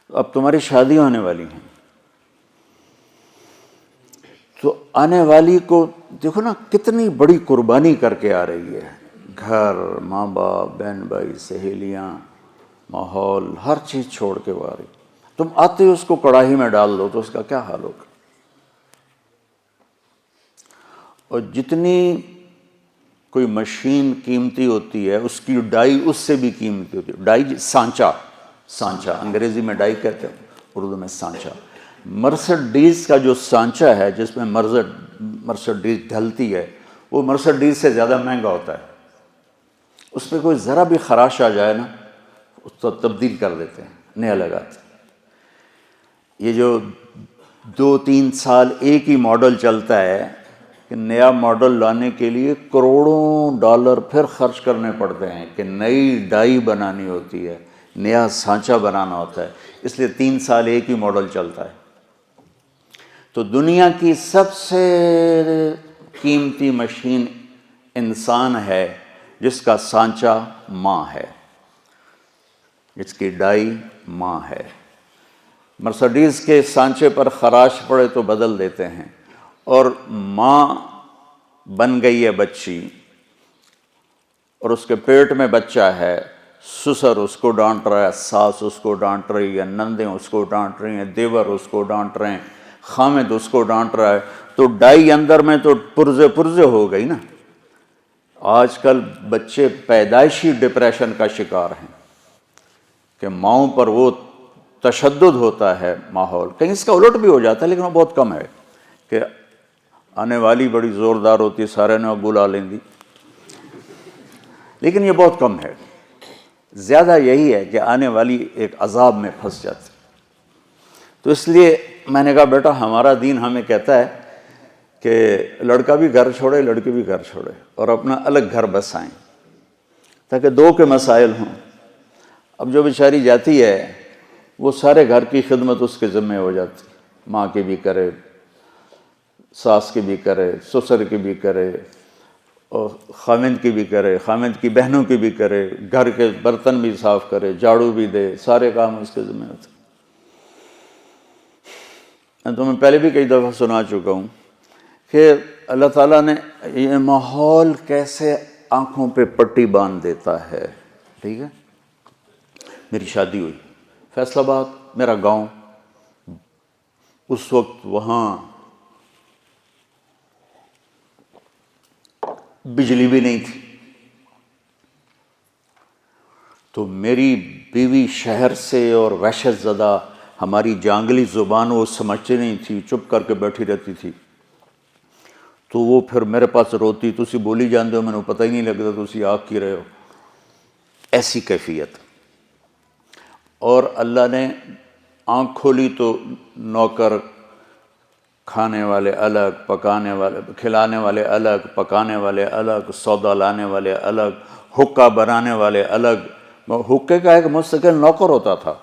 اب تمہاری شادی ہونے والی ہیں، تو آنے والی کو دیکھو نا کتنی بڑی قربانی کر کے آ رہی ہے، گھر، ماں باپ، بہن بھائی، سہیلیاں، ماحول، ہر چیز چھوڑ کے وہ آ رہی. تم آتے ہی اس کو کڑاہی میں ڈال دو تو اس کا کیا حال ہوگا. اور جتنی کوئی مشین قیمتی ہوتی ہے اس کی ڈائی اس سے بھی قیمتی ہوتی ہے. ڈائی سانچہ انگریزی میں ڈائی کہتے ہیں، اردو میں سانچہ. مرسڈیز کا جو سانچہ ہے جس میں مرسڈیز ڈھلتی ہے وہ مرسڈیز سے زیادہ مہنگا ہوتا ہے. اس پہ کوئی ذرا بھی خراش آ جائے نا اس کو تبدیل کر دیتے ہیں، نیا لگاتے ہیں. یہ جو 2-3 سال ایک ہی ماڈل چلتا ہے کہ نیا ماڈل لانے کے لیے کروڑوں ڈالر پھر خرچ کرنے پڑتے ہیں کہ نئی ڈائی بنانی ہوتی ہے، نیا سانچہ بنانا ہوتا ہے. اس لیے 3 سال ایک ہی ماڈل چلتا ہے. تو دنیا کی سب سے قیمتی مشین انسان ہے جس کا سانچہ ماں ہے، جس کی ڈائی ماں ہے. مرسڈیز کے سانچے پر خراش پڑے تو بدل دیتے ہیں، اور ماں بن گئی ہے بچی اور اس کے پیٹ میں بچہ ہے. سسر اس کو ڈانٹ رہا ہے، ساس اس کو ڈانٹ رہی ہے، نندیں اس کو ڈانٹ رہی ہیں، دیور اس کو ڈانٹ رہے ہیں، خامد اس کو ڈانٹ رہا ہے. تو ڈائی اندر میں تو پرزے ہو گئی نا. آج کل بچے پیدائشی ڈپریشن کا شکار ہیں کہ ماؤں پر وہ تشدد ہوتا ہے ماحول. کہیں اس کا الٹ بھی ہو جاتا ہے لیکن وہ بہت کم ہے کہ آنے والی بڑی زوردار ہوتی سارے نے بلا لیں دی، لیکن یہ بہت کم ہے. زیادہ یہی ہے کہ آنے والی ایک عذاب میں پھنس جاتی. تو اس لیے میں نے کہا بیٹا ہمارا دین ہمیں کہتا ہے کہ لڑکا بھی گھر چھوڑے لڑکی بھی گھر چھوڑے اور اپنا الگ گھر بسائیں تاکہ 2 کے مسائل ہوں. اب جو بیچاری جاتی ہے وہ سارے گھر کی خدمت اس کے ذمہ ہو جاتی، ماں کی بھی کرے، ساس کی بھی کرے، سسر کی بھی کرے، اور خامند کی بھی کرے، خامند کی بہنوں کی بھی کرے، گھر کے برتن بھی صاف کرے، جھاڑو بھی دے، سارے کام اس کے ذمہ ہوتے. میں تمہیں پہلے بھی کئی دفعہ سنا چکا ہوں کہ اللہ تعالیٰ نے یہ ماحول کیسے آنکھوں پہ پٹی باندھ دیتا ہے. ٹھیک ہے، میری شادی ہوئی فیصل آباد، میرا گاؤں. اس وقت وہاں بجلی بھی نہیں تھی، تو میری بیوی شہر سے اور وحشت زدہ ہماری جانگلی زبان وہ سمجھتی نہیں تھی، چپ کر کے بیٹھی رہتی تھی. تو وہ پھر میرے پاس روتی، تسی بولی جاندے ہو میں نے پتہ ہی نہیں لگتا تسی آگ کی رہے ہو. ایسی کیفیت. اور اللہ نے آنکھ کھولی تو نوکر، کھانے والے الگ، پکانے والے، کھلانے والے الگ، پکانے والے الگ، سودا لانے والے الگ، حقہ بنانے والے الگ. حقے کا ایک مستقل نوکر ہوتا تھا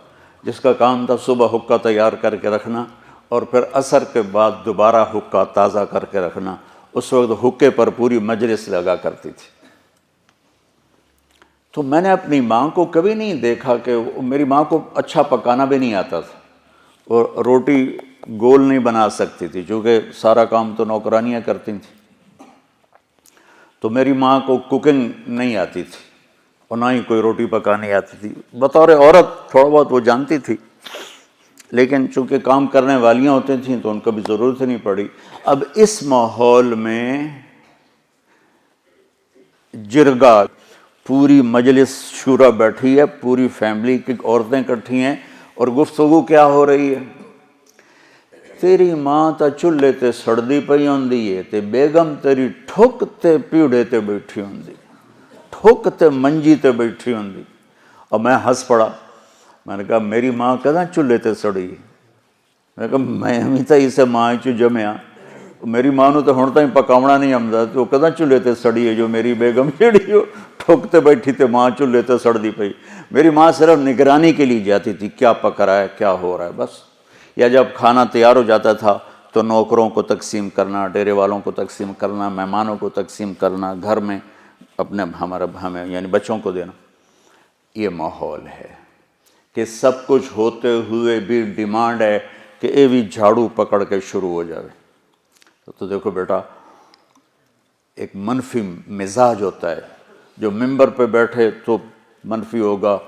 جس کا کام تھا صبح حقہ تیار کر کے رکھنا اور پھر عصر کے بعد دوبارہ حقہ تازہ کر کے رکھنا. اس وقت حقے پر پوری مجلس لگا کرتی تھی. تو میں نے اپنی ماں کو کبھی نہیں دیکھا کہ میری ماں کو اچھا پکانا بھی نہیں آتا تھا اور روٹی گول نہیں بنا سکتی تھی چونکہ سارا کام تو نوکرانیاں کرتی تھیں. تو میری ماں کو کوکنگ نہیں آتی تھی اور نہ ہی کوئی روٹی پکانی آتی تھی. بطور عورت تھوڑا بہت وہ جانتی تھی لیکن چونکہ کام کرنے والیاں ہوتی تھیں تو ان کو بھی ضرورت نہیں پڑی. اب اس ماحول میں جرگا، پوری مجلس شورا بیٹھی ہے، پوری فیملی کی عورتیں اکٹھی ہیں اور گفتگو کیا ہو رہی ہے؟ تیری ماں تا چولہے تے سڑدی پئی ہوندی ہے تے بیگم تیری ٹھک تے پیڑے تے بیٹھی ہوندی، ٹھک تے منجی تے بیٹھی ہوندی. اور میں ہنس پڑا. میں نے کہا میری ماں کداں چولہے تے سڑی؟ میں نے کہا میں ہمیں تا اسے ماں چو جمیا، میری ماں نو تو ہن تائیں پکاونا نہیں آمدا تو کداں چولہے تے سڑی ہے جو میری بیگم جیڑی ہو ٹھک تے بیٹھی تے ماں چولہے تے سڑدی پئی. میری ماں صرف نگرانی کے لیے جاتی تھی کیا پک رہا ہے کیا ہو رہا ہے بس. یا جب کھانا تیار ہو جاتا تھا تو نوکروں کو تقسیم کرنا، ڈیرے والوں کو تقسیم کرنا، مہمانوں کو تقسیم کرنا، گھر میں اپنے ہمیں یعنی بچوں کو دینا. یہ ماحول ہے کہ سب کچھ ہوتے ہوئے بھی ڈیمانڈ ہے کہ اے بھی جھاڑو پکڑ کے شروع ہو جائے. تو دیکھو بیٹا، ایک منفی مزاج ہوتا ہے، جو ممبر پہ بیٹھے تو منفی ہوگا،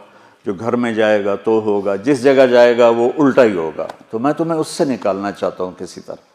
جو گھر میں جائے گا تو ہوگا، جس جگہ جائے گا وہ الٹا ہی ہوگا. تو میں تمہیں اس سے نکالنا چاہتا ہوں کسی طرح.